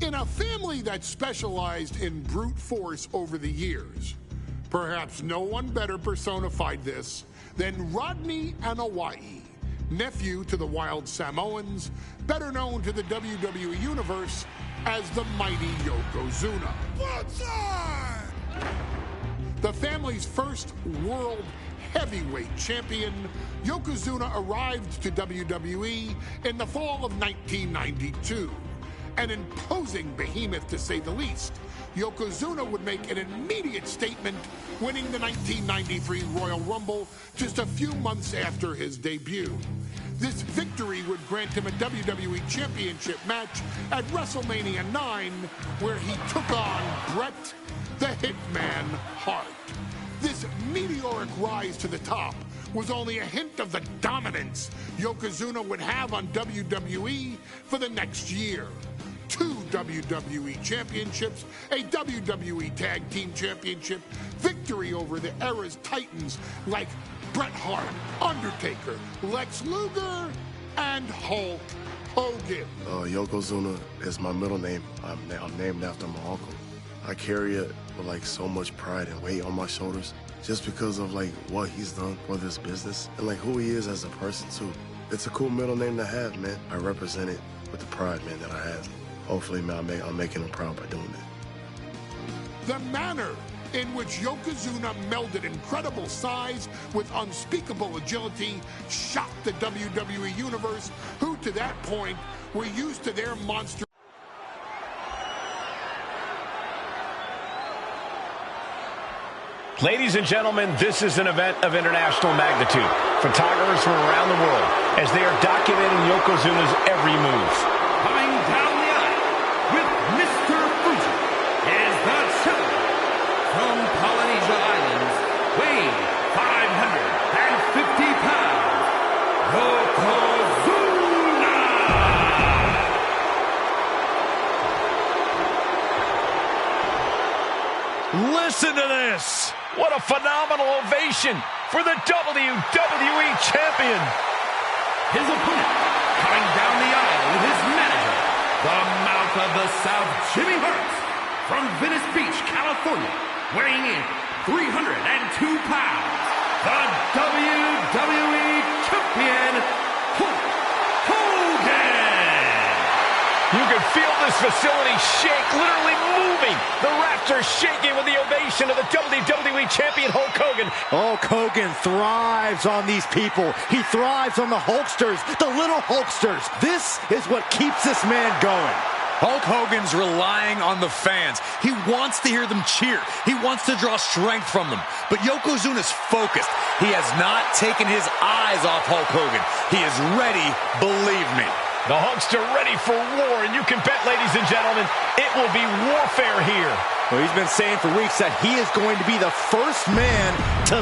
In a family that specialized in brute force over the years, perhaps no one better personified this than Rodney Anawai, nephew to the Wild Samoans, better known to the WWE Universe as the mighty Yokozuna. The family's first world heavyweight champion, Yokozuna arrived to WWE in the fall of 1992. An imposing behemoth, to say the least, Yokozuna would make an immediate statement, winning the 1993 Royal Rumble just a few months after his debut. This victory would grant him a WWE Championship match at WrestleMania 9, where he took on Bret the Hitman Hart. This meteoric rise to the top was only a hint of the dominance Yokozuna would have on WWE for the next year. 2 WWE championships, a WWE Tag Team Championship, victory over the era's titans like Bret Hart, Undertaker, Lex Luger, and Hulk Hogan. Yokozuna is my middle name. I'm named after my uncle. I carry it with like so much pride and weight on my shoulders just because of like what he's done for this business and like who he is as a person too. It's a cool middle name to have, man. I represent it with the pride, man, that I have. Hopefully, man, I'm making him proud by doing that. The manner in which Yokozuna melded incredible size with unspeakable agility shocked the WWE Universe, who to that point were used to their monster. Ladies and gentlemen, this is an event of international magnitude. Photographers from around the world as they are documenting Yokozuna's every move. Coming down the aisle with Mr. Fuji is the champion from Polynesia Islands, weighing 550 pounds, Yokozuna! Listen to this! What a phenomenal ovation for the WWE Champion! His opponent, coming down the aisle with his manager, the Mouth of the South, Jimmy Hart, from Venice Beach, California, weighing in 302 pounds, the WWE Champion, Hulk Hogan! You can feel this facility shake, literally moving. The rafters shaking with the ovation of the WWE Champion, Hulk Hogan. Hulk Hogan thrives on these people. He thrives on the Hulksters, the little Hulksters. This is what keeps this man going. Hulk Hogan's relying on the fans. He wants to hear them cheer. He wants to draw strength from them. But Yokozuna's focused. He has not taken his eyes off Hulk Hogan. He is ready, believe me. The Hulkster ready for war, and you can bet, ladies and gentlemen, it will be warfare here. Well, he's been saying for weeks that he is going to be the first man to...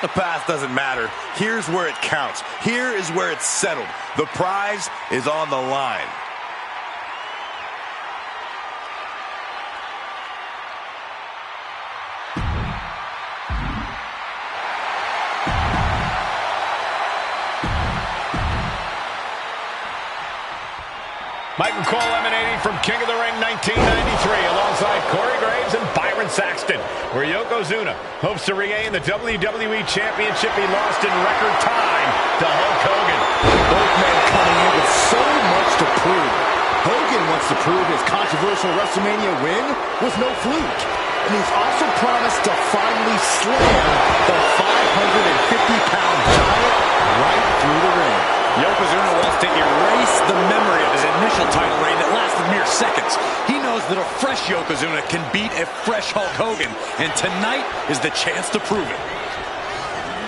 The past doesn't matter. Here's where it counts. Here is where it's settled. The prize is on the line. Michael Cole emanating from King of the Ring 1993 alongside Corey Graves and Byron Saxton, where Yokozuna hopes to regain the WWE Championship he lost in record time to Hulk Hogan. Both men coming in with so much to prove. Hogan wants to prove his controversial WrestleMania win was no fluke. And he's also promised to finally slam the 550-pound giant right through the ring. Yokozuna wants to erase the memory of his initial title reign that lasted mere seconds. He knows that a fresh Yokozuna can beat a fresh Hulk Hogan, and tonight is the chance to prove it.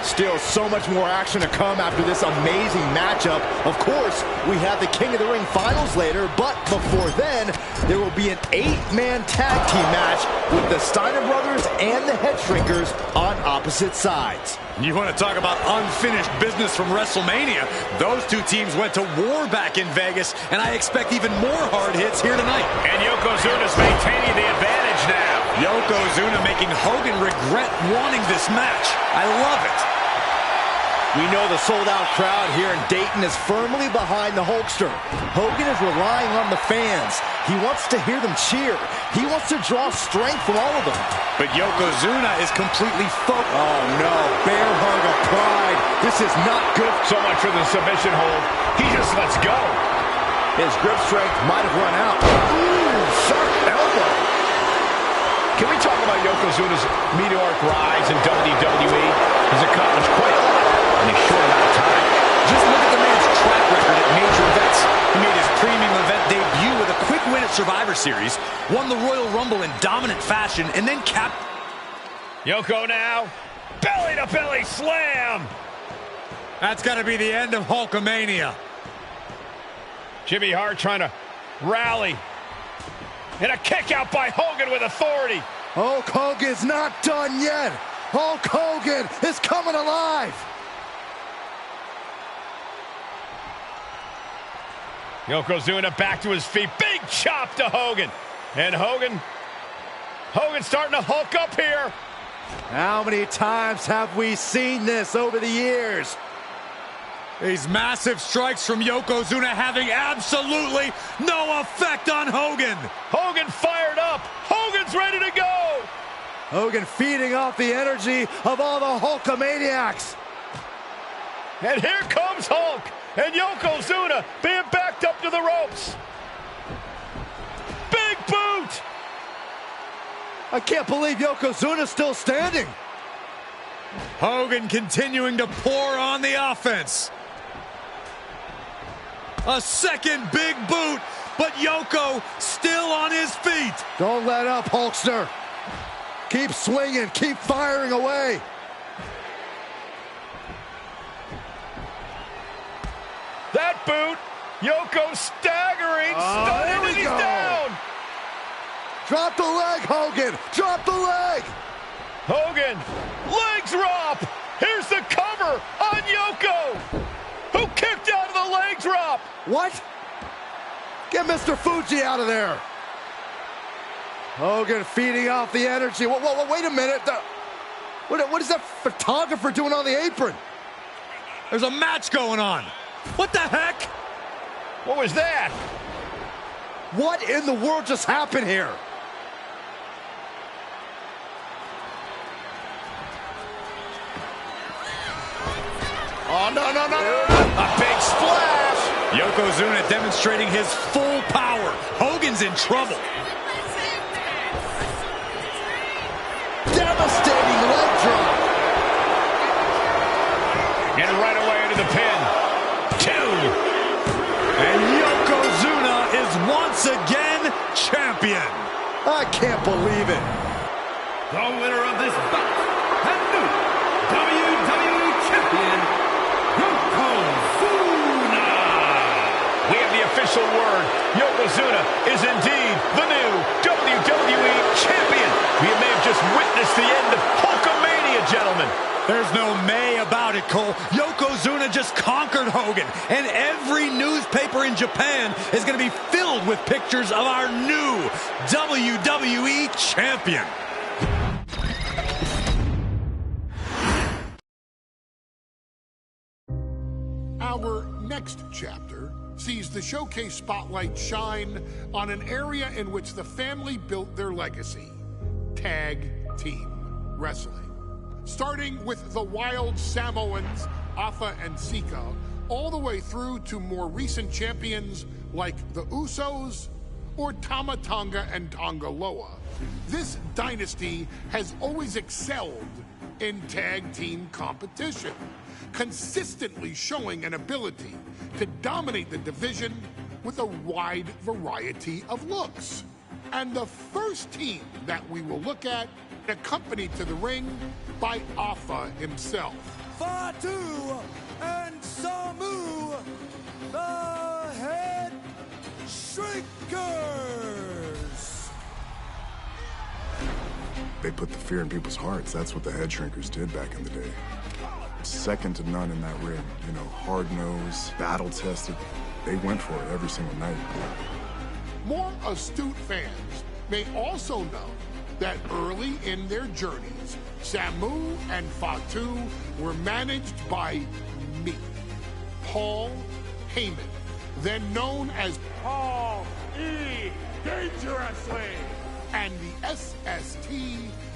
Still so much more action to come after this amazing matchup. Of course, we have the King of the Ring finals later, but before then, there will be an 8-man tag team match with the Steiner brothers and the Head Shrinkers on opposite sides. You want to talk about unfinished business from WrestleMania? Those two teams went to war back in Vegas, and I expect even more hard hits here tonight. And Yokozuna's maintaining the advantage now. Yokozuna making Hogan regret wanting this match. I love it. We know the sold-out crowd here in Dayton is firmly behind the Hulkster. Hogan is relying on the fans. He wants to hear them cheer. He wants to draw strength from all of them. But Yokozuna is completely focused. Oh, no. Bear hug of pride. This is not good. So much for the submission hold. He just lets go. His grip strength might have run out. Ooh, sharp elbow. Can we talk about Yokozuna's meteoric rise in WWE? He's accomplished quite a lot in a short amount of time. Just look at the man's track record at major events. He made his premium event debut with a quick win at Survivor Series, won the Royal Rumble in dominant fashion, and then Yoko now, belly-to-belly slam. That's got to be the end of Hulkamania. Jimmy Hart trying to rally. And a kick out by Hogan with authority. Hulk Hogan's not done yet. Hulk Hogan is coming alive. Yokozuna back to his feet. Big chop to Hogan. And Hogan's starting to hulk up here. How many times have we seen this over the years? These massive strikes from Yokozuna having absolutely no effect on Hogan. Hogan fired up. Hogan's ready to go. Hogan feeding off the energy of all the Hulkamaniacs. And here comes Hulk. And Yokozuna being backed up to the ropes. Big boot. I can't believe Yokozuna's still standing. Hogan continuing to pour on the offense. A second big boot, but Yoko still on his feet. Don't let up, Hulkster. Keep swinging, keep firing away. That boot, Yoko staggering, stunning, and he's down. Drop the leg, Hogan. Drop the leg. Hogan, leg drop. Here's the cover on Yoko, who kicked out of the leg drop. What? Get Mr. Fuji out of there. Hogan feeding off the energy. Wait a minute. What is that photographer doing on the apron? There's a match going on. What the heck? What was that? What in the world just happened here? Oh, no. A big splash. Yokozuna demonstrating his full power. Hogan's in trouble. Devastating leg drop. And right away into the pin. 2. And Yokozuna is once again champion. I can't believe it. The winner of this bout, and new WWE Champion, Yokozuna. We have the official word. Yokozuna is indeed the new WWE Champion. We may have just witnessed the end of Hulkamania, gentlemen. There's no may about it, Cole. Yokozuna just conquered Hogan, and every newspaper in Japan is going to be filled with pictures of our new WWE Champion. Our next chapter sees the showcase spotlight shine on an area in which the family built their legacy: tag team wrestling. Starting with the Wild Samoans, Afa and Sika, all the way through to more recent champions like the Usos or Tama Tonga and Tonga Loa. This dynasty has always excelled in tag team competition, consistently showing an ability to dominate the division with a wide variety of looks. And the first team that we will look at, accompanied to the ring by Afa himself. Fatu and Samu, the Head Shrinkers. They put the fear in people's hearts. That's what the Head Shrinkers did back in the day. Second to none in that ring. You know, hard-nosed, battle-tested. They went for it every single night. More astute fans may also know that early in their journeys, Samu and Fatu were managed by me, Paul Heyman, then known as Paul E. Dangerously, and the SST,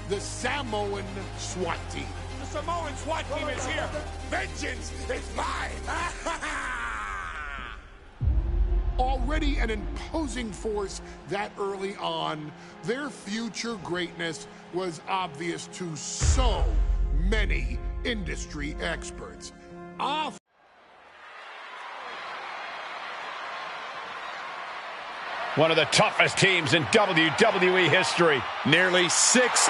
the Samoan SWAT team. The Samoan SWAT team is here. Vengeance is mine. Already an imposing force that early on, their future greatness was obvious to so many industry experts. One of the toughest teams in WWE history. Nearly 600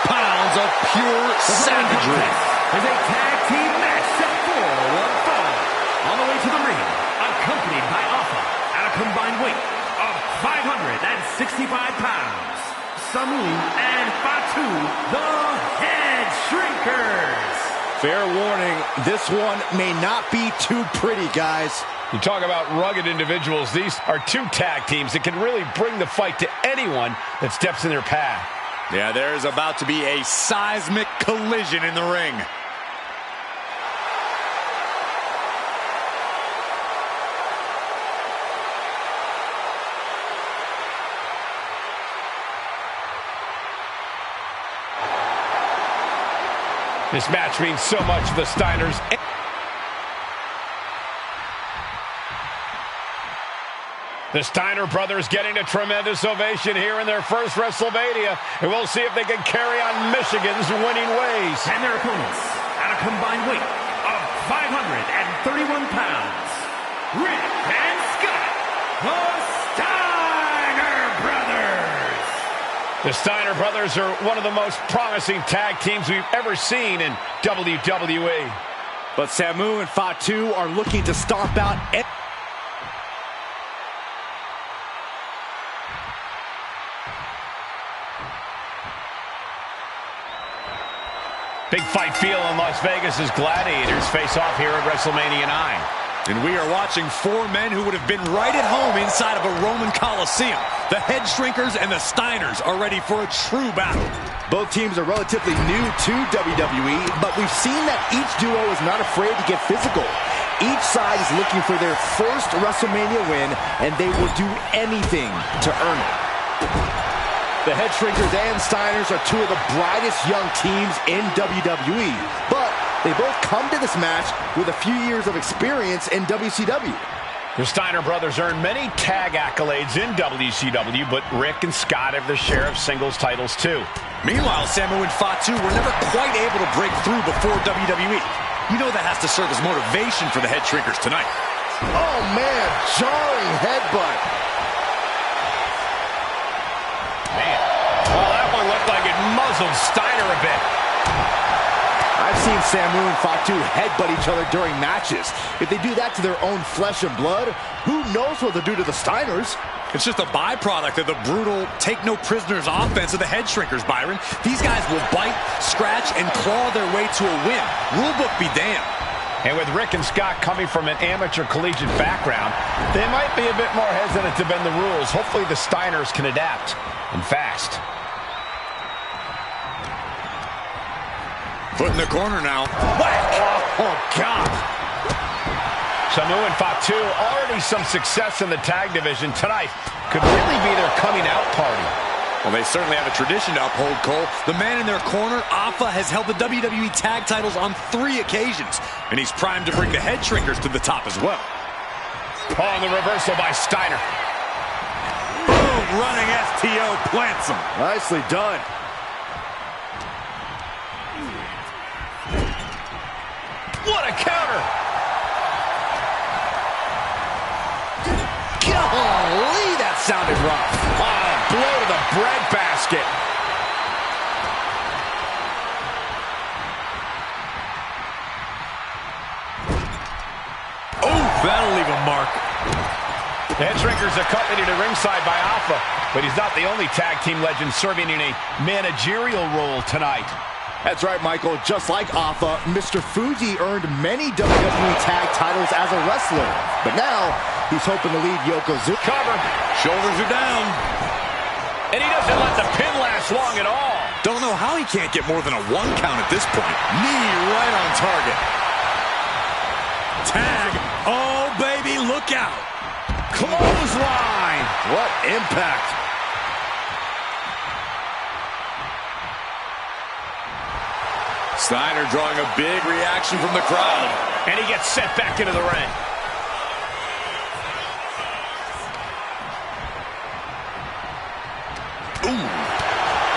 pounds of pure savagery. As a tag team match set for one fall. On the way to the ring, accompanied by Alpha at a combined weight of 565 pounds. Samu and Fatu, the Head Shrinkers. Fair warning, this one may not be too pretty, guys. You talk about rugged individuals. These are two tag teams that can really bring the fight to anyone that steps in their path. Yeah, there's about to be a seismic collision in the ring. This match means so much to the Steiners. The Steiner brothers getting a tremendous ovation here in their first WrestleMania. And we'll see if they can carry on Michigan's winning ways. And their opponents at a combined weight of 531 pounds. Rick and Scott, the Steiner brothers. The Steiner brothers are one of the most promising tag teams we've ever seen in WWE. But Samu and Fatu are looking to stomp out. Big fight feel in Las Vegas as Gladiators face off here at WrestleMania 9. And we are watching four men who would have been right at home inside of a Roman Coliseum. The Head Shrinkers and the Steiners are ready for a true battle. Both teams are relatively new to WWE, but we've seen that each duo is not afraid to get physical. Each side is looking for their first WrestleMania win, and they will do anything to earn it. The Head Shrinkers and Steiners are two of the brightest young teams in WWE, but they both come to this match with a few years of experience in WCW. The Steiner brothers earned many tag accolades in WCW, but Rick and Scott have their share of singles titles too. Meanwhile, Samu and Fatu were never quite able to break through before WWE. You know that has to serve as motivation for the Head Shrinkers tonight. Oh man, jarring headbutt. Man, well, that one looked like it muzzled Steiner a bit. I've seen Samu and Fatu headbutt each other during matches. If they do that to their own flesh and blood, who knows what they'll do to the Steiners? It's just a byproduct of the brutal take-no-prisoners offense of the Head Shrinkers, Byron. These guys will bite, scratch, and claw their way to a win. Rulebook be damned. And with Rick and Scott coming from an amateur collegiate background, they might be a bit more hesitant to bend the rules. Hopefully the Steiners can adapt, and fast. Foot in the corner now. Whack! Oh, God! Samu and Fatu, already some success in the tag division tonight, could really be their coming out party. Well, they certainly have a tradition to uphold, Cole. The man in their corner, Alpha, has held the WWE tag titles on 3 occasions, and he's primed to bring the Head Shrinkers to the top as well. Oh, the reversal by Steiner. Boom, running STO plants him. Nicely done. What a counter! Golly, that sounded rough. Blow to the breadbasket. Oh, that'll leave a mark. The Head Shrinkers accompanied at ringside by Alpha, but he's not the only tag team legend serving in a managerial role tonight. That's right, Michael. Just like Alpha, Mr. Fuji earned many WWE tag titles as a wrestler. But now, he's hoping to lead Yokozuna. Cover. Shoulders are down. And he doesn't let the pin last long at all. Don't know how he can't get more than a 1 count at this point. Knee right on target. Tag. Oh, baby, look out. Clothesline. What impact. Steiner drawing a big reaction from the crowd. And he gets sent back into the ring. Ooh.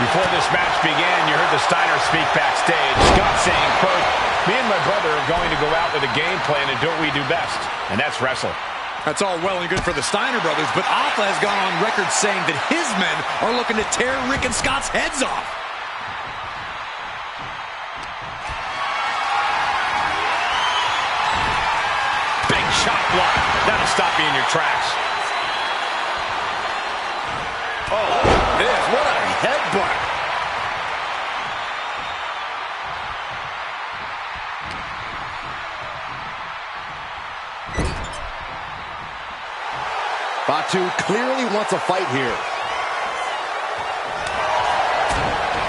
Before this match began, you heard the Steiner speak backstage. Scott saying, quote, "Me and my brother are going to go out with a game plan and do what we do best, and that's wrestle." That's all well and good for the Steiner brothers, but Alpha has gone on record saying that his men are looking to tear Rick and Scott's heads off. Big shot block. That'll stop you in your tracks. Oh, this, what a headbutt. Fatu clearly wants a fight here.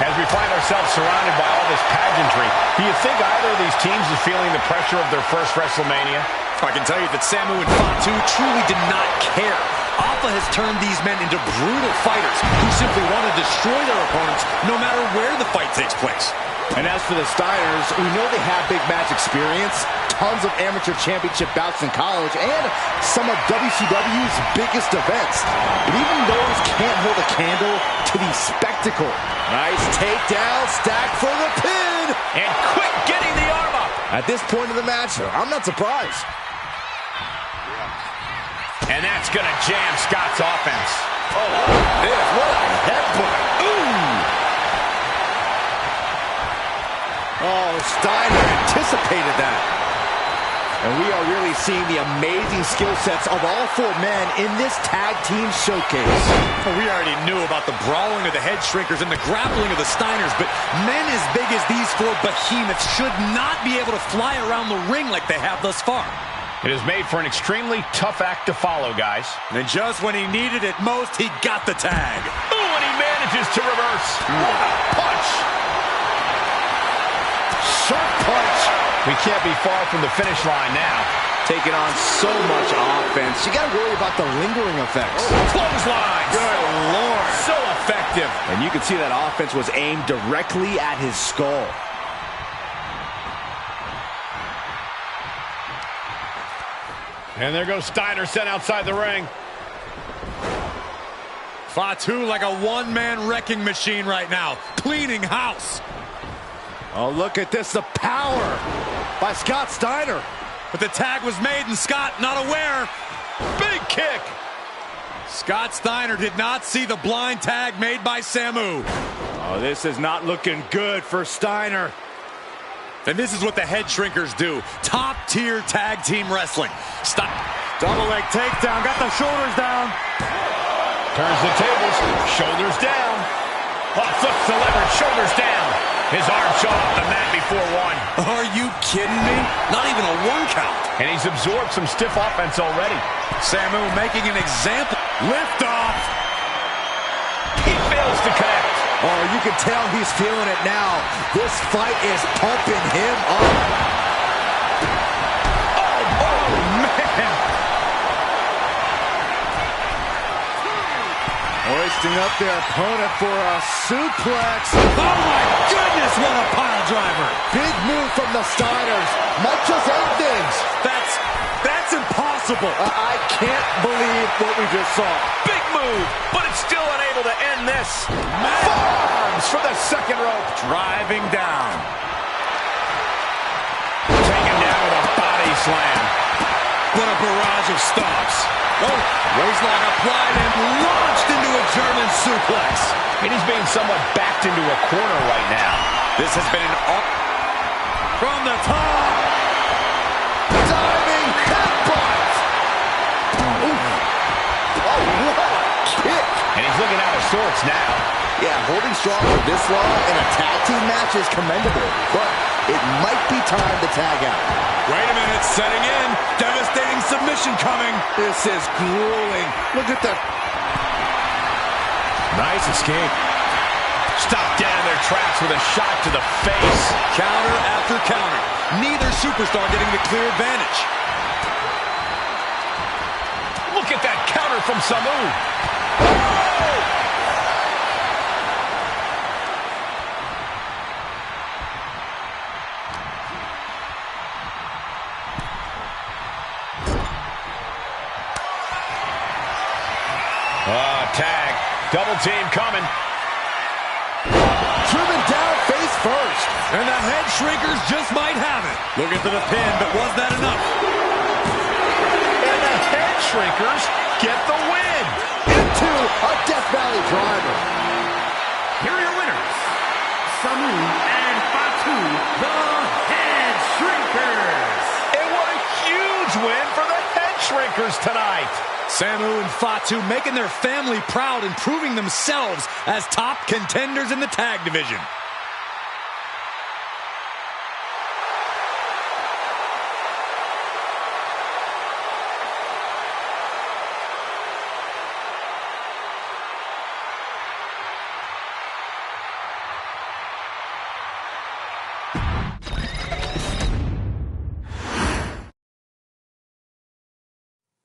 As we find ourselves surrounded by all this pageantry, do you think either of these teams is feeling the pressure of their first WrestleMania? I can tell you that Samu and Fatu truly did not care. Alpha has turned these men into brutal fighters who simply want to destroy their opponents no matter where the fight takes place. And as for the Steiners, we know they have big match experience, tons of amateur championship bouts in college, and some of WCW's biggest events. But even those can't hold a candle to the spectacle. Nice takedown, stacked for the pin! And quick getting the arm up! At this point in the match, I'm not surprised. And that's going to jam Scott's offense. Oh, this, what a headbutt! Ooh! Oh, Steiner anticipated that. And we are really seeing the amazing skill sets of all 4 men in this tag team showcase. Well, we already knew about the brawling of the head shrinkers and the grappling of the Steiners, but men as big as these 4 behemoths should not be able to fly around the ring like they have thus far. It is made for an extremely tough act to follow, guys. And just when he needed it most, he got the tag. Ooh, and he manages to reverse. What a punch! Sharp punch. We can't be far from the finish line now. Taking on so much offense. You got to worry about the lingering effects. Clothesline! Good Lord. So effective. And you can see that offense was aimed directly at his skull. And there goes Steiner sent outside the ring. Fatu like a one-man wrecking machine right now, cleaning house. Oh, look at this, the power by Scott Steiner. But the tag was made and Scott not aware. Big kick. Scott Steiner did not see the blind tag made by Samu. Oh, this is not looking good for Steiner. And this is what the head shrinkers do. Top-tier tag team wrestling. Stop. Double leg takedown, got the shoulders down. Turns the tables, shoulders down. Oh, flips the leverage, shoulders down. His arm shot off the mat before 1. Are you kidding me? Not even a 1 count. And he's absorbed some stiff offense already. Samu making an example. Lift off. He fails to connect. Oh, you can tell he's feeling it now. This fight is pumping him up. Oh, man. Hoisting up their opponent for a suplex. Oh, my goodness, what a pile driver. Big move from the Steiners. Might just end things. That's impossible. I can't believe what we just saw. Big move, but it's still unable to end this. Forearms for the second rope. Driving down. Taken down with a body slam. What a barrage of stomps. Oh, waistlock applied and launched into a German suplex. And he's being somewhat backed into a corner right now. This has been an from the top. Diving headbutt. Oh, what a kick. And he's looking out of sorts now. Yeah, holding strong for this long in a tag team match is commendable, but it might be time to tag out. Wait a minute, setting in. Devastating submission coming. This is grueling. Look at the... Nice escape. Stopped dead in their tracks with a shot to the face. Counter after counter. Neither superstar getting the clear advantage. Look at that counter from Samu. Oh! Tag. Double team coming. Driven down face first. And the head shrinkers just might have it. Looking for the pin, but was that enough? And the head shrinkers get the win. Into a Death Valley driver. Here are your winners, Samu and Fatu, the Head Shrinkers. And what a huge win for the head shrinkers tonight. Samu and Fatu making their family proud and proving themselves as top contenders in the tag division.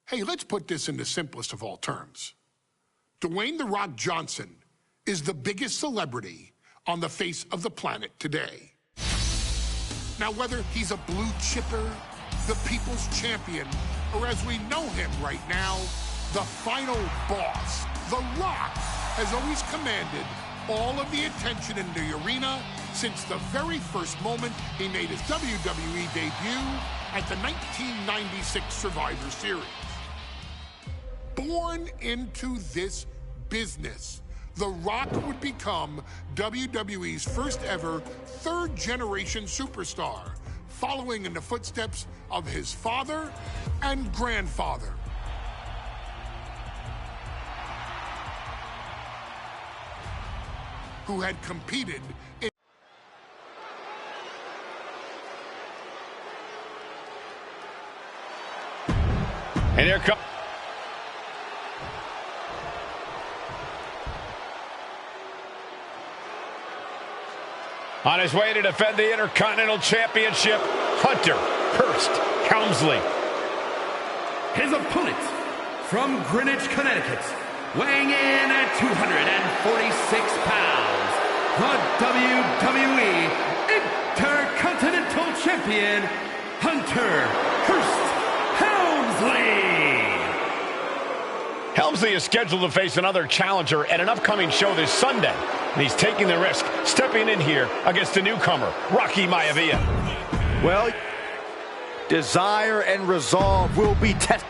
Hey, let's put this in the simplest of all terms. Dwayne "The Rock" Johnson is the biggest celebrity on the face of the planet today. Now, whether he's a blue chipper, the people's champion, or as we know him right now, the final boss, The Rock has always commanded all of the attention in the arena since the very first moment he made his WWE debut at the 1996 Survivor Series. Born into this business, The Rock would become WWE's first ever third-generation superstar, following in the footsteps of his father and grandfather. Who had competed in And here comes on his way to defend the Intercontinental Championship, Hunter Hearst Helmsley. His opponent from Greenwich, Connecticut, weighing in at 246 pounds, the WWE Intercontinental Champion, Hunter Hearst Helmsley. Helmsley is scheduled to face another challenger at an upcoming show this Sunday. And he's taking the risk, stepping in here against a newcomer, Rocky Maivia. Well, desire and resolve will be tested.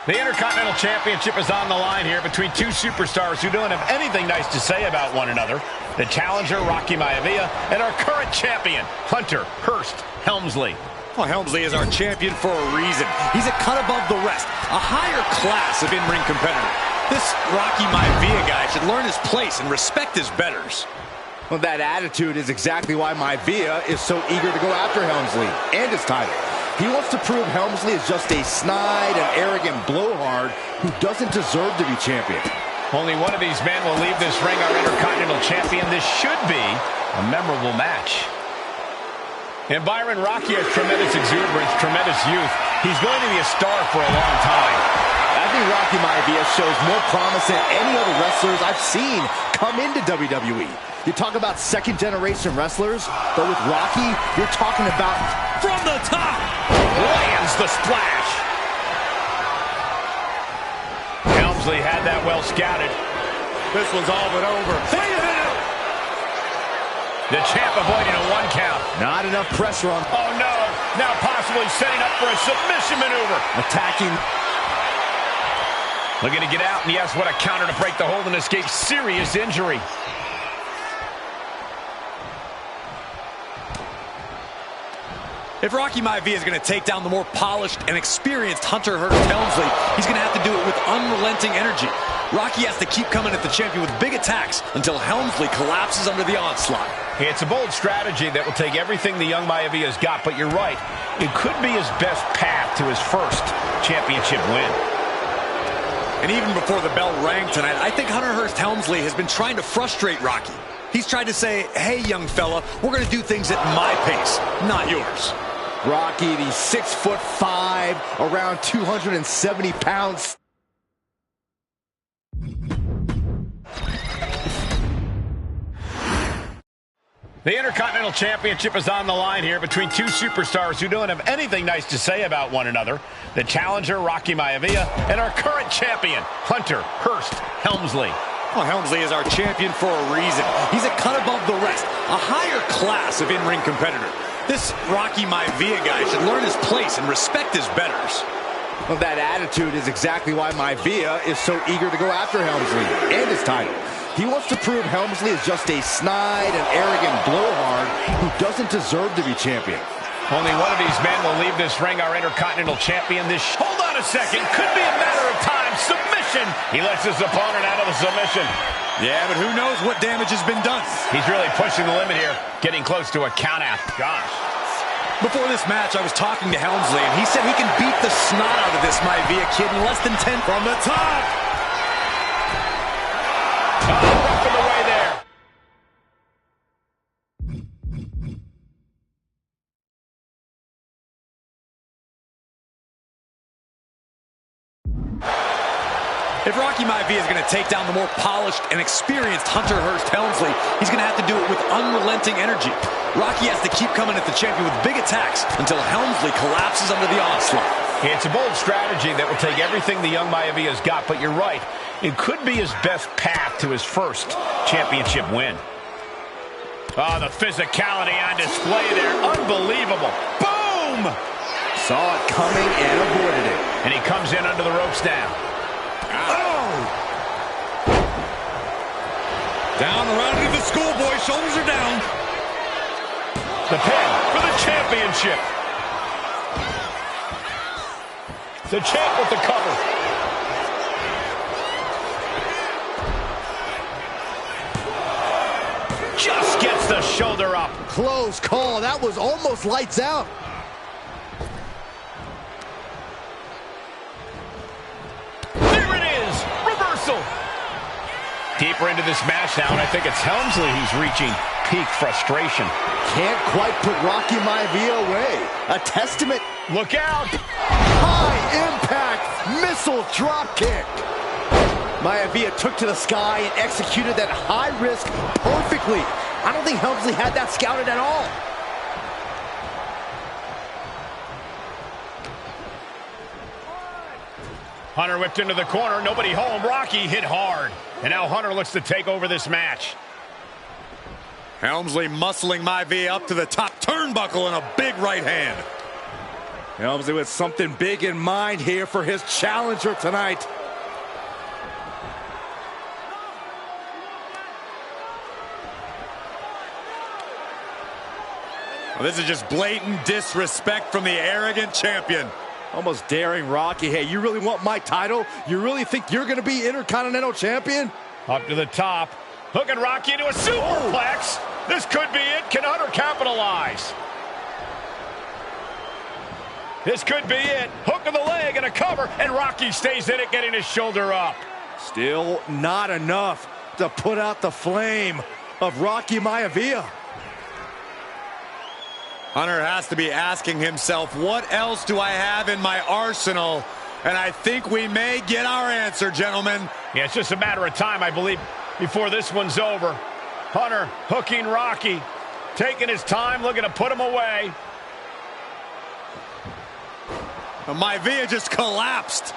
The Intercontinental Championship is on the line here between two superstars who don't have anything nice to say about one another. The challenger, Rocky Maivia, and our current champion, Hunter Hearst Helmsley. Well, Helmsley is our champion for a reason. He's a cut above the rest, a higher class of in-ring competitor. This Rocky Maivia guy should learn his place and respect his betters. Well, that attitude is exactly why Maivia is so eager to go after Helmsley and his title. He wants to prove Helmsley is just a snide and arrogant blowhard who doesn't deserve to be champion. Only one of these men will leave this ring our Intercontinental Champion. This should be a memorable match. And Byron, Rocky has tremendous exuberance, tremendous youth. He's going to be a star for a long time. I think Rocky Maivia shows more promise than any other wrestlers I've seen come into WWE. You talk about second-generation wrestlers, but with Rocky, you're talking about from the top. Lands the splash. Helmsley had that well scouted. This one's all but over. Wait a minute. The champ avoiding a 1 count. Not enough pressure on. Oh, no. Now possibly setting up for a submission maneuver. Attacking. Looking to get out, and yes, what a counter to break the hold and escape serious injury. If Rocky Maivia is going to take down the more polished and experienced Hunter Hearst Helmsley, he's going to have to do it with unrelenting energy. Rocky has to keep coming at the champion with big attacks until Helmsley collapses under the onslaught. It's a bold strategy that will take everything the young Maivia's got, but you're right. It could be his best path to his first championship win. And even before the bell rang tonight, I think Hunter Hearst Helmsley has been trying to frustrate Rocky. He's tried to say, hey, young fella, we're going to do things at my pace, not yours. Rocky, the 6'5", around 270 pounds. The Intercontinental Championship is on the line here between two superstars who don't have anything nice to say about one another. The challenger, Rocky Maivia, and our current champion, Hunter Hearst Helmsley. Well, Helmsley is our champion for a reason. He's a cut above the rest, a higher class of in-ring competitor. This Rocky Maivia guy should learn his place and respect his betters. Well, that attitude is exactly why Maivia is so eager to go after Helmsley and his title. He wants to prove Helmsley is just a snide and arrogant blowhard who doesn't deserve to be champion. Only one of these men will leave this ring our Intercontinental Champion. Hold on a second. Could be a matter of time. Submission. He lets his opponent out of the submission. Yeah, but who knows what damage has been done. He's really pushing the limit here. Getting close to a count out. Gosh. Before this match, I was talking to Helmsley, and he said he can beat the snot out of this Maivia kid in less than 10 from the top. Rough in the way there. If Rocky Maivia is going to take down the more polished and experienced Hunter Hearst Helmsley, he's going to have to do it with unrelenting energy. Rocky has to keep coming at the champion with big attacks until Helmsley collapses under the onslaught. It's a bold strategy that will take everything the young Maivia's got, but you're right. It could be his best path to his first championship win. Oh, the physicality on display there. Unbelievable. Boom! Saw it coming and avoided it. And he comes in under the ropes now. Oh! Down around to the schoolboy. Shoulders are down. The pin for the championship. The champ with the cover. Just gets the shoulder up. Close call. That was almost lights out. There it is. Reversal. Deeper into this match now, and I think it's Helmsley who's reaching peak frustration. Can't quite put Rocky Maivia away. A testament. Look out. High impact missile drop kick. Maivia took to the sky and executed that high risk perfectly. I don't think Helmsley had that scouted at all. Hunter whipped into the corner. Nobody home. Rocky hit hard. And now Hunter looks to take over this match. Helmsley muscling Maivia up to the top turnbuckle and a big right hand. Helmsley with something big in mind here for his challenger tonight. Well, this is just blatant disrespect from the arrogant champion. Almost daring Rocky. Hey, you really want my title? You really think you're going to be Intercontinental Champion? Up to the top. Hooking Rocky into a superplex. This could be it. Can Hunter capitalize? This could be it. Hook of the leg and a cover, and Rocky stays in it, getting his shoulder up. Still not enough to put out the flame of Rocky Maivia. Hunter has to be asking himself, what else do I have in my arsenal? And I think we may get our answer, gentlemen. Yeah, it's just a matter of time, I believe, before this one's over. Hunter hooking Rocky, taking his time, looking to put him away. Maivia just collapsed.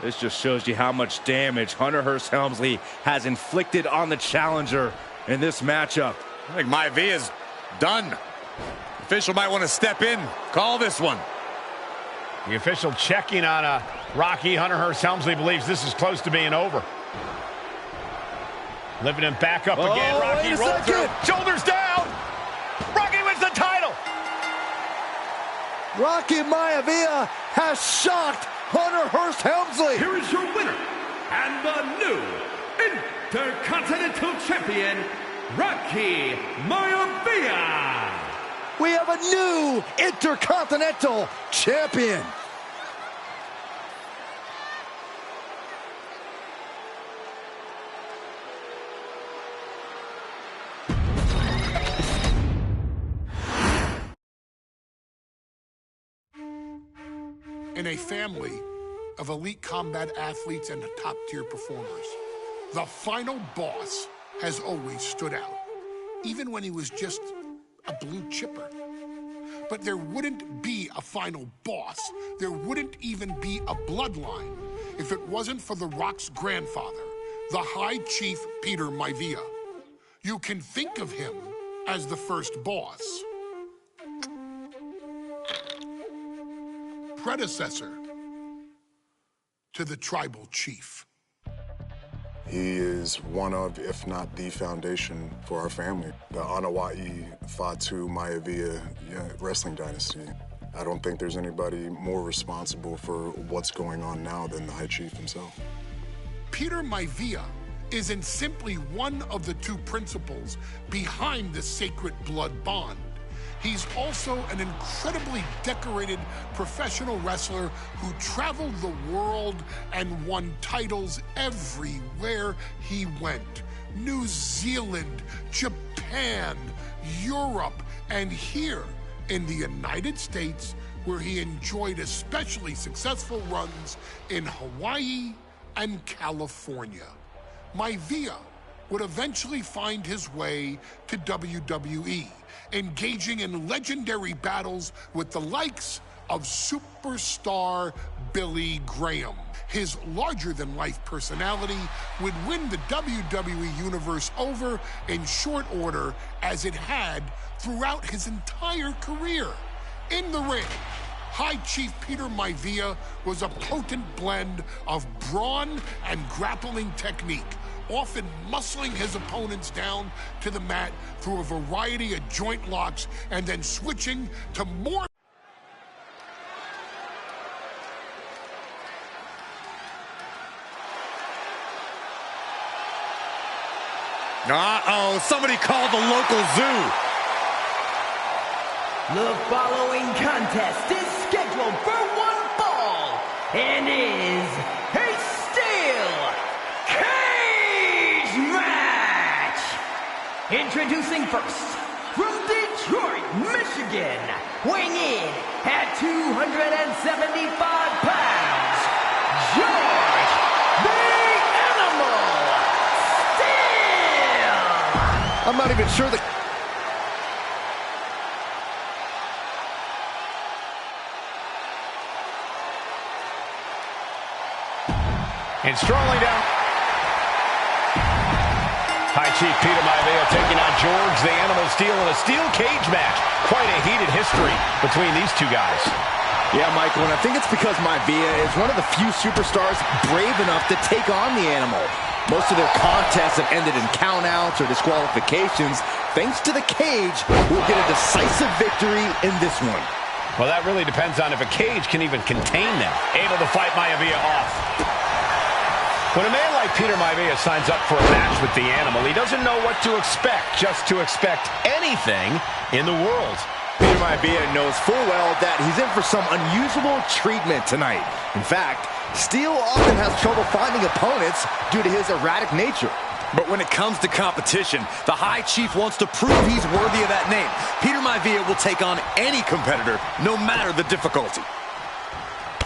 This just shows you how much damage Hunter Hearst Helmsley has inflicted on the challenger in this matchup. I think Maivia's done. The official might want to step in, call this one. The official checking on Rocky. Hunter Hearst Helmsley believes this is close to being over. Lifting him back up again. Rocky rolls through. Shoulders down. Rocky wins the title. Rocky Maivia has shocked Hunter Hearst Helmsley. Here is your winner and the new Intercontinental Champion, Rocky Maivia. We have a new Intercontinental Champion. in a family of elite combat athletes and top-tier performers, the final boss has always stood out, even when he was just a blue chipper. But there wouldn't be a final boss. There wouldn't even be a bloodline if it wasn't for The Rock's grandfather, the High Chief Peter Maivia. You can think of him as the first boss. Predecessor to the tribal chief. He is one of, if not the foundation for our family. The Anawa'i Fatu Maivia wrestling dynasty. I don't think there's anybody more responsible for what's going on now than the High Chief himself. Peter Maivia isn't simply one of the two principals behind the sacred blood bond. He's also an incredibly decorated professional wrestler who traveled the world and won titles everywhere he went. New Zealand, Japan, Europe, and here in the United States, where he enjoyed especially successful runs in Hawaii and California. Maivia would eventually find his way to WWE, engaging in legendary battles with the likes of superstar Billy Graham. His larger-than-life personality would win the WWE Universe over in short order, as it had throughout his entire career. In the ring, High Chief Peter Maivia was a potent blend of brawn and grappling technique, often muscling his opponents down to the mat through a variety of joint locks and then switching to more. Uh-oh, somebody called the local zoo. The following contest is scheduled for one fall and is a steel cage match. Introducing first, from Detroit, Michigan, weighing in at 275 pounds, George the Animal Steele. I'm not even sure that... And strolling down. High Chief Peter Maivia taking on George the Animal Steele in a steel cage match. Quite a heated history between these two guys. Yeah, Michael, and I think it's because Maivia is one of the few superstars brave enough to take on the Animal. Most of their contests have ended in countouts or disqualifications. Thanks to the cage, we'll get a decisive victory in this one. Well, that really depends on if a cage can even contain them. Able to fight Maivia off. When a man like Peter Maivia signs up for a match with the Animal, he doesn't know what to expect, just to expect anything in the world. Peter Maivia knows full well that he's in for some unusual treatment tonight. In fact, Steele often has trouble finding opponents due to his erratic nature. But when it comes to competition, the High Chief wants to prove he's worthy of that name. Peter Maivia will take on any competitor, no matter the difficulty.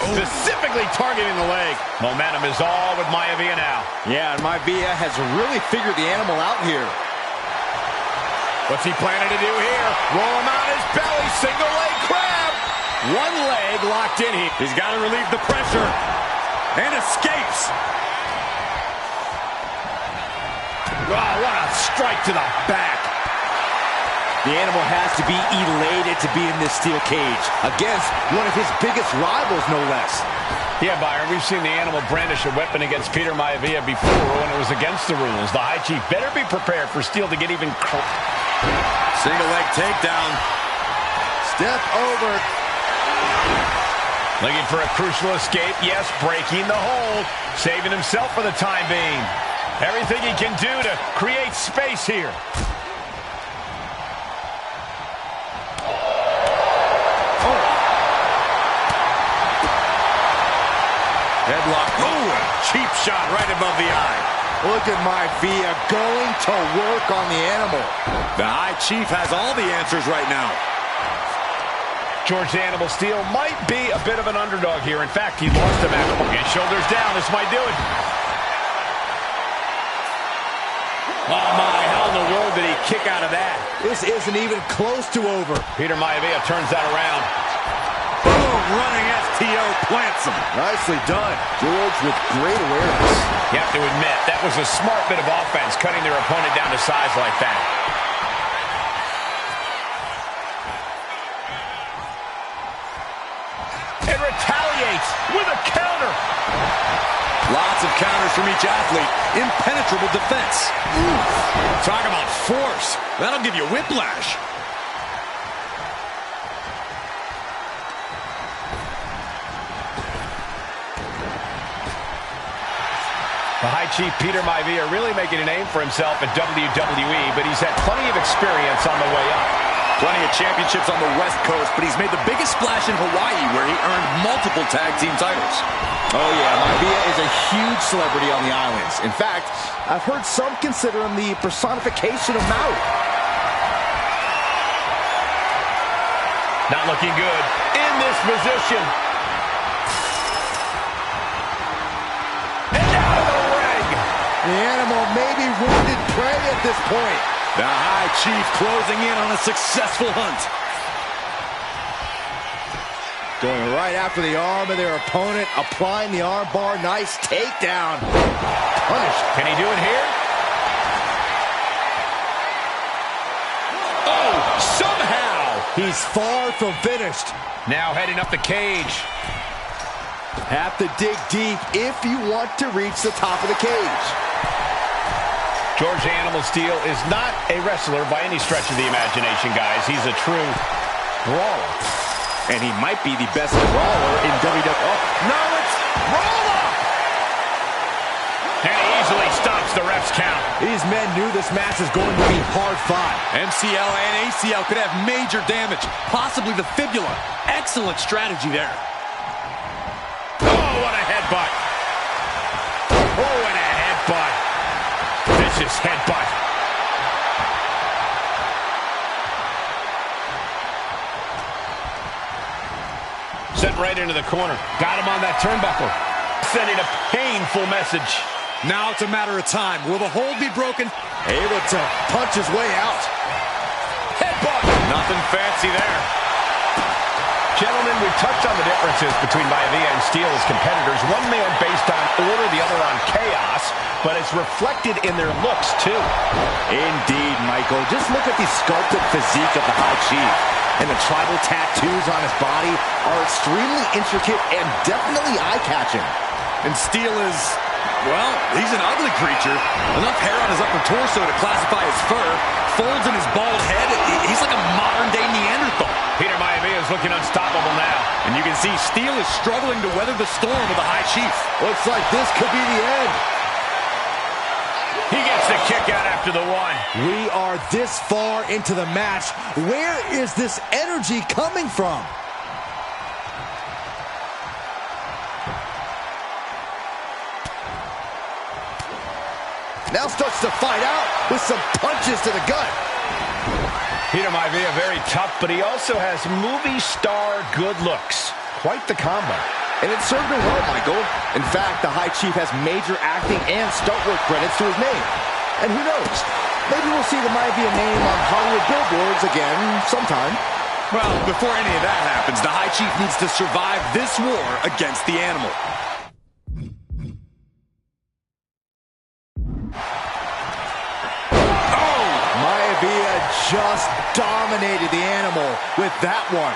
Specifically targeting the leg. Momentum is all with Maivia now. Yeah, and Maivia has really figured the Animal out here. What's he planning to do here? Roll him on his belly, single leg crab. One leg locked in here. He's got to relieve the pressure. And escapes. Oh, what a strike to the back. The Animal has to be elated to be in this steel cage against one of his biggest rivals, no less. Yeah, Byron, we've seen the Animal brandish a weapon against Peter Maivia before when it was against the rules. The High Chief better be prepared for Steele to get even close. Single leg takedown. Step over. Looking for a crucial escape. Yes, breaking the hold. Saving himself for the time being. Everything he can do to create space here. Headlock. Oh, a cheap shot right above the eye. Look at Maivia going to work on the Animal. The High Chief has all the answers right now. George the Animal Steel might be a bit of an underdog here. In fact, he lost the match. And shoulders down. This might do it. Oh, my. How in the world did he kick out of that? This isn't even close to over. Peter Maivia turns that around. Boom, running STO plants him. Nicely done. George with great awareness. You have to admit, that was a smart bit of offense, cutting their opponent down to size like that. And retaliates with a counter. Lots of counters from each athlete. Impenetrable defense. Ooh. Talk about force. That'll give you whiplash. The High Chief Peter Maivia really making a name for himself at WWE, but he's had plenty of experience on the way up. Plenty of championships on the West Coast, but he's made the biggest splash in Hawaii, where he earned multiple tag team titles. Oh yeah, Maivia is a huge celebrity on the islands. In fact, I've heard some consider him the personification of Maui. Not looking good in this position. And out of the ring. The Animal may be wounded prey at this point. The High Chief closing in on a successful hunt. Going right after the arm of their opponent, applying the arm bar. Nice takedown. Punished. Can he do it here? Oh, somehow. He's far from finished. Now heading up the cage. Have to dig deep if you want to reach the top of the cage. George the Animal Steel is not a wrestler by any stretch of the imagination, guys. He's a true brawler. And he might be the best brawler in WWE. Oh, no, it's roll up! And he easily stops the ref's count. These men knew this match was going to be hard fought. MCL and ACL could have major damage, possibly the fibula. Excellent strategy there. Oh, what a headbutt. Oh, and a headbutt. Vicious headbutt. Sent right into the corner. Got him on that turnbuckle. Sending a painful message. Now it's a matter of time. Will the hold be broken? Able to punch his way out. Headbutt. Nothing fancy there. Gentlemen, we've touched on the differences between Maivia and Steel as competitors. One man based on order, the other on chaos, but it's reflected in their looks, too. Indeed, Michael. Just look at the sculpted physique of the High Chief. And the tribal tattoos on his body are extremely intricate and definitely eye-catching. And Steel is, well, he's an ugly creature. Enough hair on his upper torso to classify as fur. Folds in his bald head. He's like a modern-day Neanderthal. Peter Maivia is looking unstoppable now. And you can see Steel is struggling to weather the storm of the High Chief. Looks like this could be the end. He gets the kick out after the one. We are this far into the match. Where is this energy coming from? Now starts to fight out with some punches to the gut. Peter Maivia very tough, but he also has movie star good looks. Quite the combo. And it served him well, Michael. In fact, the High Chief has major acting and stunt work credits to his name. And who knows? Maybe we'll see the Maivia name on Hollywood billboards again sometime. Well, before any of that happens, the High Chief needs to survive this war against the Animal. Oh! Maivia just dominated the Animal with that one.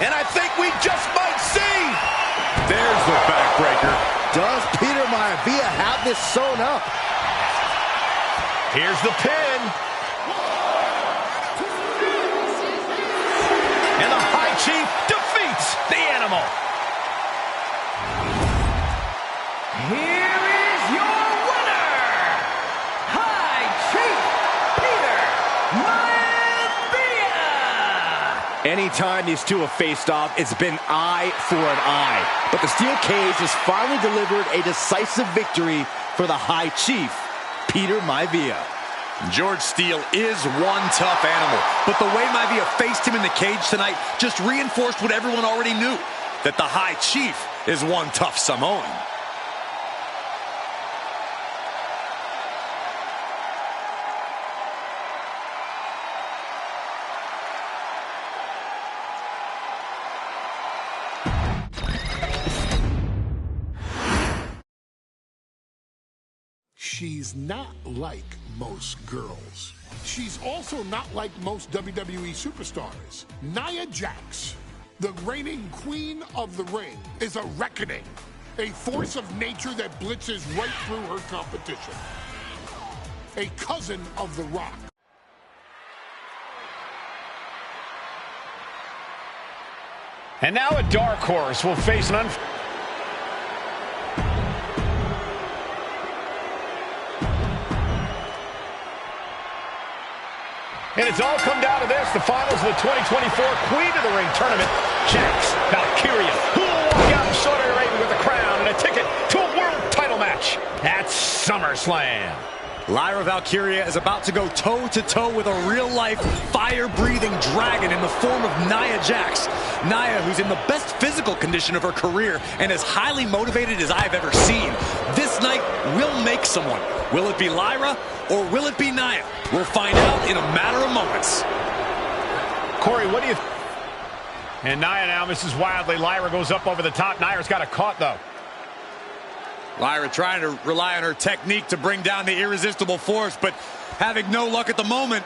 And I think we just might see. There's the backbreaker. Does Peter Maivia have this sewn up? Here's the pin. And the High Chief defeats the Animal. Here is your winner, High Chief Peter Maivia. Anytime these two have faced off, it's been eye for an eye. But the steel cage has finally delivered a decisive victory for the High Chief, Peter Maivia. George Steele is one tough animal, but the way Maivia faced him in the cage tonight just reinforced what everyone already knew, that the High Chief is one tough Samoan. She's not like most girls. She's also not like most WWE superstars. Nia Jax, the reigning queen of the ring, is a reckoning, a force of nature that blitzes right through her competition. A cousin of The Rock. And now a dark horse will face an And it's all come down to this, the finals of the 2024 Queen of the Ring tournament. Jax Valkyria, who will walk out in Saudi Arabia with a crown and a ticket to a world title match at SummerSlam. Lyra Valkyria is about to go toe-to-toe with a real-life, fire-breathing dragon in the form of Nia Jax. Nia, who's in the best physical condition of her career and as highly motivated as I've ever seen. This night will make someone. Will it be Lyra or will it be Nia? We'll find out in a matter of moments. Corey, what do you... And Nia now misses wildly. Lyra goes up over the top. Nia's got a caught, though. Lyra trying to rely on her technique to bring down the irresistible force, but having no luck at the moment.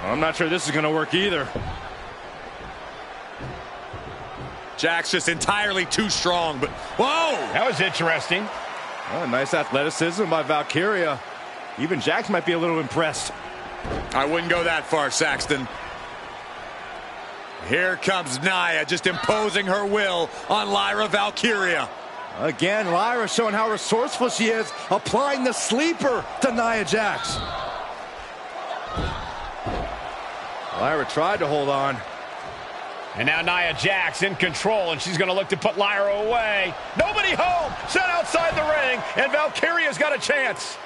I'm not sure this is going to work either. Jax just entirely too strong, but whoa! That was interesting. Oh, nice athleticism by Valkyria. Even Jax might be a little impressed. I wouldn't go that far, Saxton. Here comes Nia, just imposing her will on Lyra Valkyria. Again, Lyra showing how resourceful she is, applying the sleeper to Nia Jax. Lyra tried to hold on. And now Nia Jax in control, and she's going to look to put Lyra away. Nobody home, set outside the ring, and Valkyria's got a chance.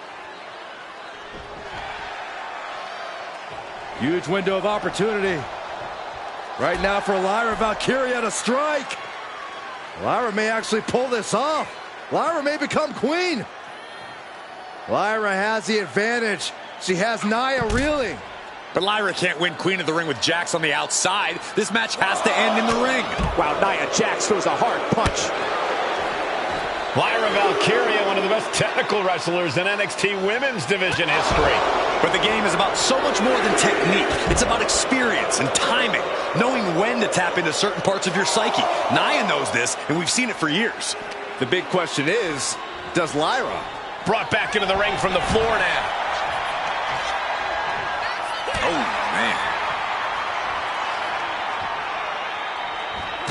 Huge window of opportunity. Right now for Lyra Valkyria to strike. Lyra may actually pull this off. Lyra may become queen. Lyra has the advantage. She has Nia reeling. But Lyra can't win Queen of the Ring with Jax on the outside. This match has to end in the ring. Wow, Nia Jax throws a hard punch. Lyra Valkyria, one of the best technical wrestlers in NXT Women's Division history. But the game is about so much more than technique. It's about experience and timing, knowing when to tap into certain parts of your psyche. Nia knows this, and we've seen it for years. The big question is, does Lyra? Brought back into the ring from the floor now. Oh, man.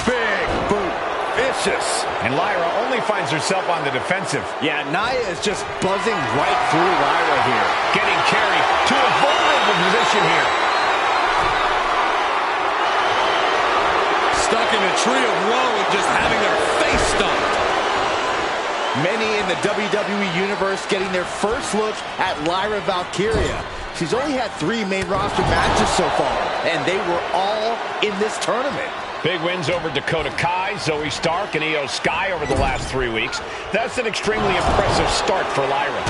Big boot. Vicious. And Lyra only finds herself on the defensive. Yeah, Nia is just buzzing right through Lyra here. Getting carried to a vulnerable position here. Stuck in a tree of woe and just having their face stomped. Many in the WWE Universe getting their first look at Lyra Valkyria. She's only had 3 main roster matches so far, and they were all in this tournament. Big wins over Dakota Kai, Zoe Stark, and Io Sky over the last 3 weeks. That's an extremely impressive start for Lyra.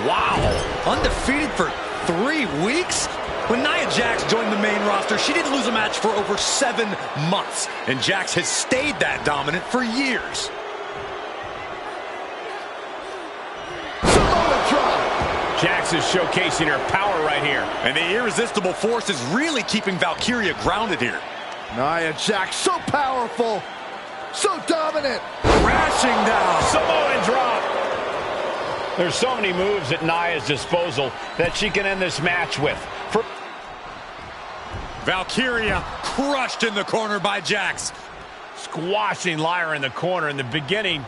Wow. Undefeated for 3 weeks? When Nia Jax joined the main roster, she didn't lose a match for over 7 months. And Jax has stayed that dominant for years. Jax is showcasing her power right here. And the irresistible force is really keeping Valkyria grounded here. Nia Jax, so powerful, so dominant, crashing down. Samoan drop. There's so many moves at Nia's disposal that she can end this match with. Valkyria crushed in the corner by Jax. Squashing Lyra in the corner, and the beginning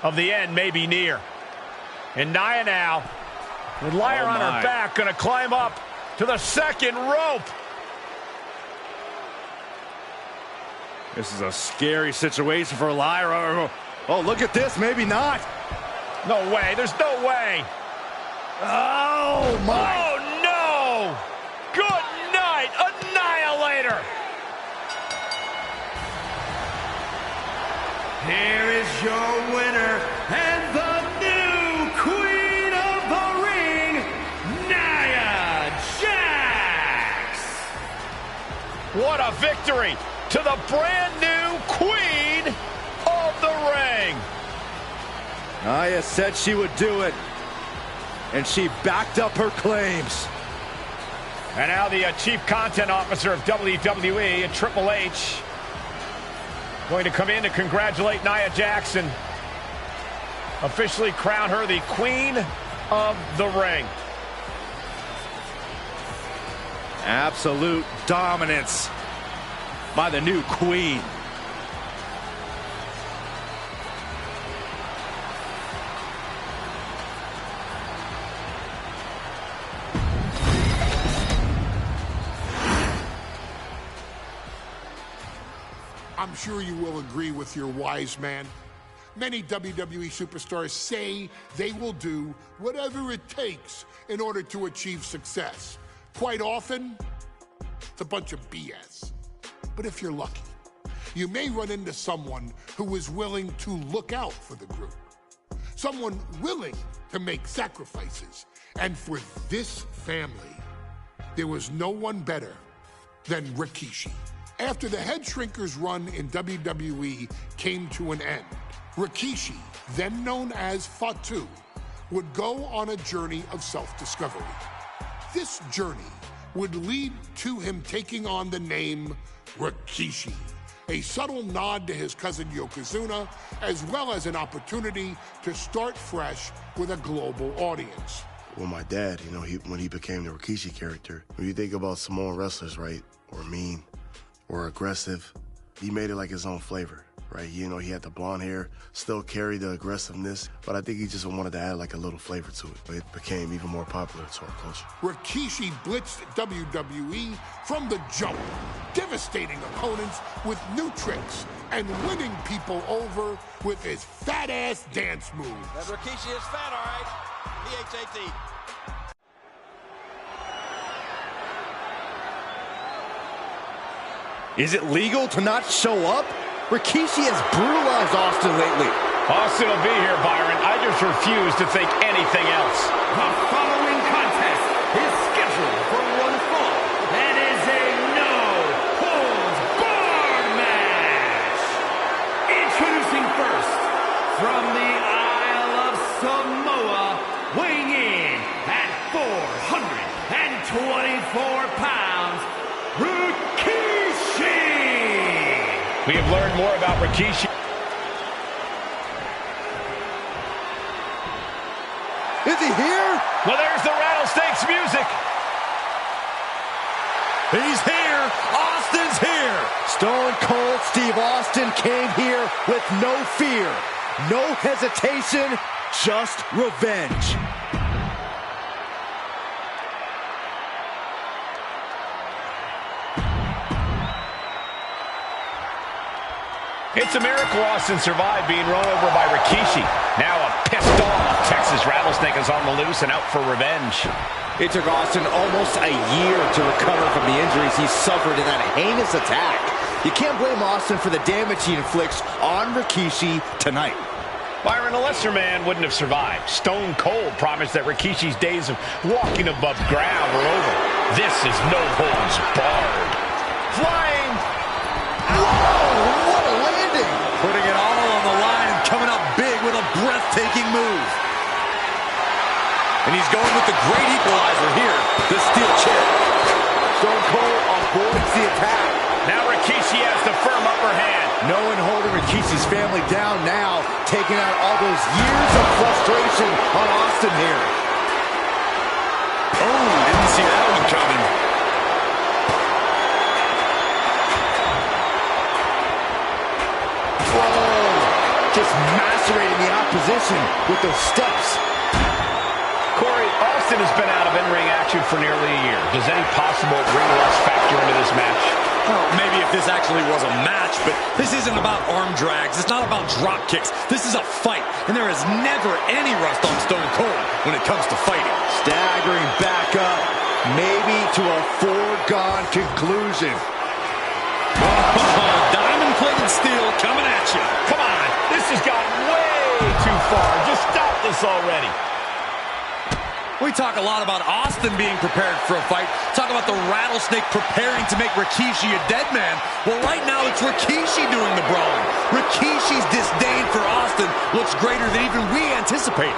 of the end may be near. And Nia now, with Lyra on her back, going to climb up to the second rope. This is a scary situation for Lyra. Oh, look at this. Maybe not. No way. There's no way. Oh, my. Oh, no. Good night, Annihilator. Here is your winner and the new Queen of the Ring, Nia Jax. What a victory to the brand new Queen of the Ring. Nia said she would do it, and she backed up her claims. And now the Chief Content Officer of WWE and Triple H going to come in to congratulate Nia Jax, officially crown her the Queen of the Ring. Absolute dominance by the new Queen. I'm sure you will agree with your wise man. Many WWE superstars say they will do whatever it takes in order to achieve success. Quite often, it's a bunch of BS. But if you're lucky, you may run into someone who is willing to look out for the group. Someone willing to make sacrifices. And for this family, there was no one better than Rikishi. After the Head Shrinkers run in WWE came to an end, Rikishi, then known as Fatu, would go on a journey of self-discovery. This journey would lead to him taking on the name Rikishi, a subtle nod to his cousin Yokozuna, as well as an opportunity to start fresh with a global audience. Well, my dad, when he became the Rikishi character, when you think about Samoan wrestlers, right, or mean, or aggressive, he made it like his own flavor, right? He had the blonde hair, still carried the aggressiveness, but I think he just wanted to add like a little flavor to it. It became even more popular to our culture. Rikishi blitzed WWE from the jump, devastating opponents with new tricks and winning people over with his fat-ass dance moves. That Rikishi is fat, all right. P-H-A-T. Is it legal to not show up? Rikishi has brutalized Austin lately. Austin will be here, Byron. I just refuse to think anything else. The following contest is scheduled for one fall and is a no-holds-barred match. Introducing first, from the Isle of Samoa, weighing in at 424 pounds, Rikishi! We have learned more about Rikishi. Is he here? Well, there's the Rattlesnakes music. He's here. Austin's here. Stone Cold Steve Austin came here with no fear, no hesitation, just revenge. It's a miracle Austin survived being run over by Rikishi. Now a pissed off Texas Rattlesnake is on the loose and out for revenge. It took Austin almost a year to recover from the injuries he suffered in that heinous attack. You can't blame Austin for the damage he inflicts on Rikishi tonight. Byron, a lesser man wouldn't have survived. Stone Cold promised that Rikishi's days of walking above ground were over. This is no holds barred. Flying! Whoa, what a landing! Putting it all on the line and coming up big with a breathtaking move. And he's going with the great equalizer here, the steel chair. Stone Cold avoids the attack. Now Rikishi has the firm upper hand. No one holding Rikishi's family down now, taking out all those years of frustration on Austin here. Oh, didn't see that one coming. Whoa, just macerating the opposition with those steps. Corey, Austin has been out of in-ring action for nearly a year. Does any possible ring rust factor into this match? Oh, maybe if this actually was a match, but this isn't about arm drags. It's not about drop kicks. This is a fight, and there is never any rust on Stone Cold when it comes to fighting. Staggering back up, maybe to a foregone conclusion. Diamond-plated steel coming at you. Come on, this has gotten way too far. Just stop this already. We talk a lot about Austin being prepared for a fight. Talk about the Rattlesnake preparing to make Rikishi a dead man. Well, right now it's Rikishi doing the brawling. Rikishi's disdain for Austin looks greater than even we anticipated.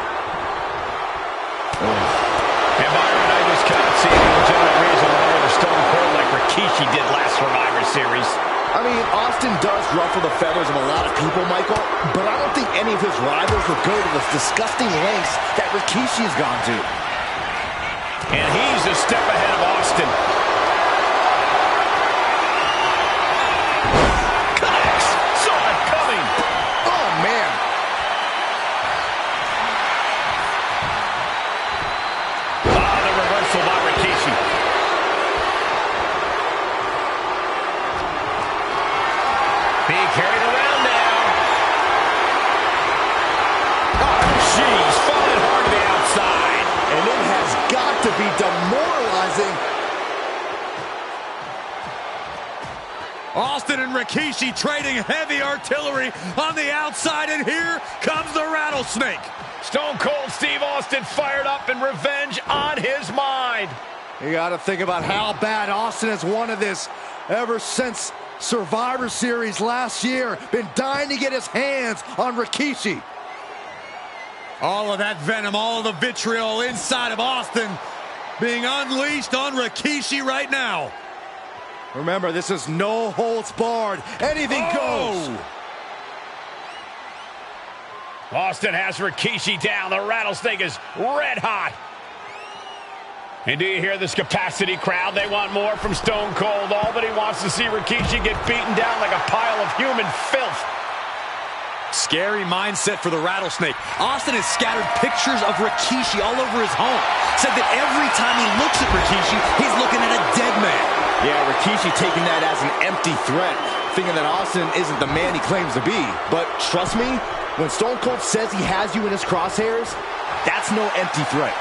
And Byron, I just cannot see any legitimate reason why over Stone Cold like Rikishi did last Survivor Series. I mean, Austin does ruffle the feathers of a lot of people, Michael, but I don't think any of his rivals would go to the disgusting lengths that Rikishi's gone to. And he's a step ahead of Austin. Connects! Saw it coming! Oh, man! The reversal by Rikishi. Being carried around now. Oh, jeez. Falling hard to the outside. And it has got to be demoralizing. Austin and Rikishi trading heavy artillery on the outside, and here comes the Rattlesnake. Stone Cold Steve Austin fired up and revenge on his mind. You got to think about how bad Austin has wanted this ever since Survivor Series last year. Been dying to get his hands on Rikishi. All of that venom, all of the vitriol inside of Austin being unleashed on Rikishi right now. Remember, this is no holds barred. Anything goes. Austin has Rikishi down. The Rattlesnake is red hot. And do you hear this capacity crowd? They want more from Stone Cold. All that he wants to see Rikishi get beaten down like a pile of human filth. Scary mindset for the Rattlesnake. Austin has scattered pictures of Rikishi all over his home. Said that every time he looks at Rikishi, he's looking at a dead man. Yeah, Rikishi taking that as an empty threat, thinking that Austin isn't the man he claims to be. But trust me, when Stone Cold says he has you in his crosshairs, that's no empty threat.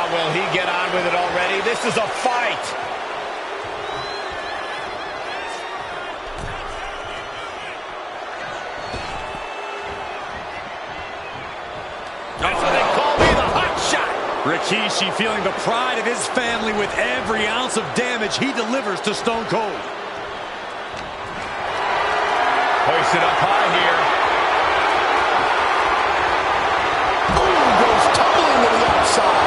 Will he get on with it already? This is a fight. That's what they call me, the hot shot. Rikishi feeling the pride of his family with every ounce of damage he delivers to Stone Cold. Hoisted up high here. Ooh, goes tumbling to the outside.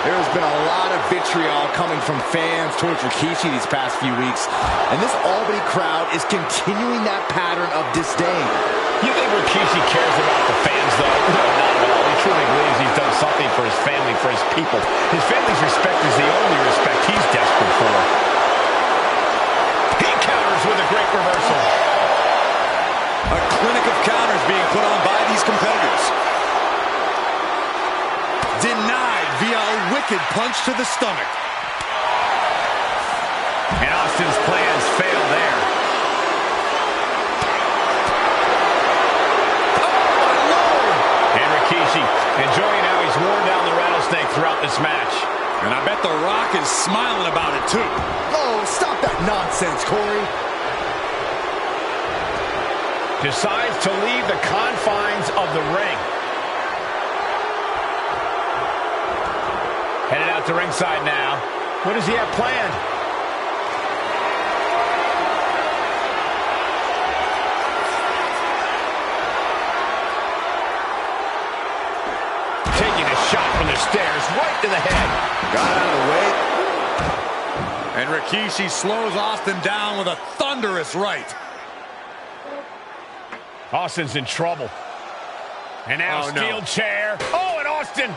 There's been a lot of vitriol coming from fans towards Rikishi these past few weeks, and this Albany crowd is continuing that pattern of disdain. You think Rikishi cares about the fans, though? No, not at all. He truly believes he's done something for his family, for his people. His family's respect is the only respect he's desperate for. He counters with a great reversal. A clinic of counters being put on by these competitors. Denied via a wicked punch to the stomach. And Austin's plans fail there. Enjoying how he's worn down the Rattlesnake throughout this match. And I bet The Rock is smiling about it, too. Oh, stop that nonsense, Corey. Decides to leave the confines of the ring. Headed out to ringside now. What does he have planned? Shot from the stairs right to the head. Got out of the way. And Rikishi slows Austin down with a thunderous right. Austin's in trouble. And now steel chair. Oh, and Austin,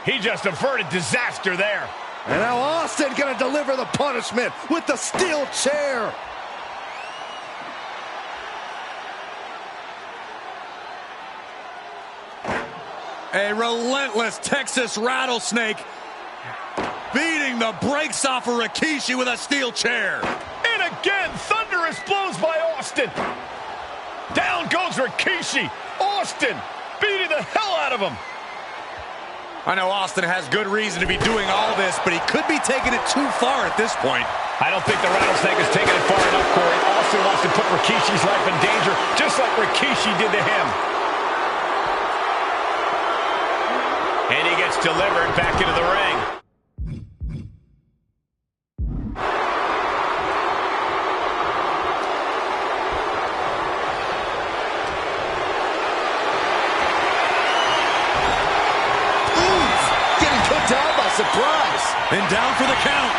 he just averted disaster there. And now Austin gonna deliver the punishment with the steel chair. A relentless Texas Rattlesnake beating the brakes off of Rikishi with a steel chair. And again, thunderous blows by Austin. Down goes Rikishi. Austin beating the hell out of him. I know Austin has good reason to be doing all this, but he could be taking it too far at this point. I don't think the Rattlesnake is taking it far enough, Corey. Austin wants to put Rikishi's life in danger, just like Rikishi did to him. And he gets delivered back into the ring. Down by surprise. And down for the count.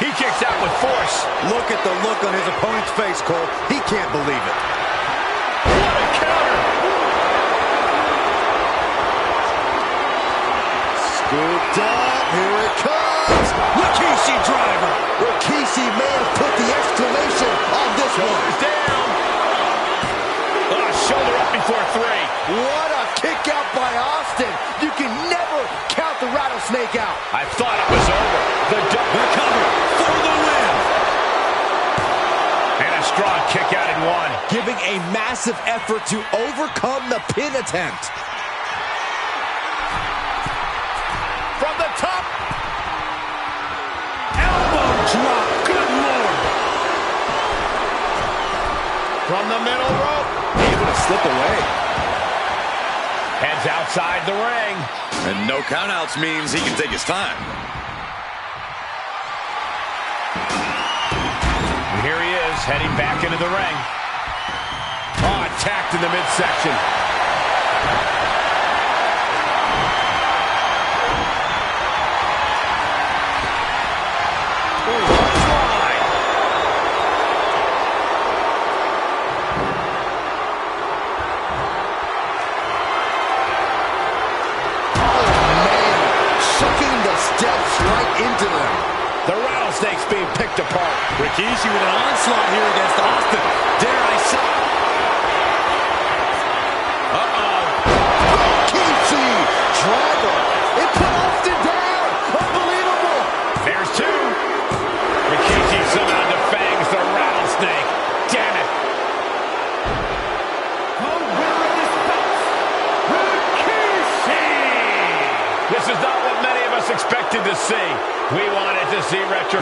He kicks out with force. Look at the look on his opponent's face, Cole. He can't believe it. What a counter. Scooped up. Here it comes. Rikishi driver. Rikishi may have put the exclamation on this one. Shoulders down. Oh, shoulder up before three. What a kick out by Austin. You can never count the Rattlesnake out. I thought it was over. The cover for the win. And a strong kick out in one. Giving a massive effort to overcome the pin attempt. From the top. Elbow drop. Good Lord. From the middle rope. Able to slip away. Heads outside the ring. And no countouts means he can take his time. And here he is, heading back into the ring. Oh, attacked in the midsection. Into them. The Rattlesnake's being picked apart. Rikishi with an onslaught here against Austin. Dare I say? Rikishi driver. It put Austin down. Unbelievable. There's two. Rikishi somehow defangs the Rattlesnake. Damn it. The winner of this bout, Rikishi. This is not what many of us expected to see. We wanted to see retro.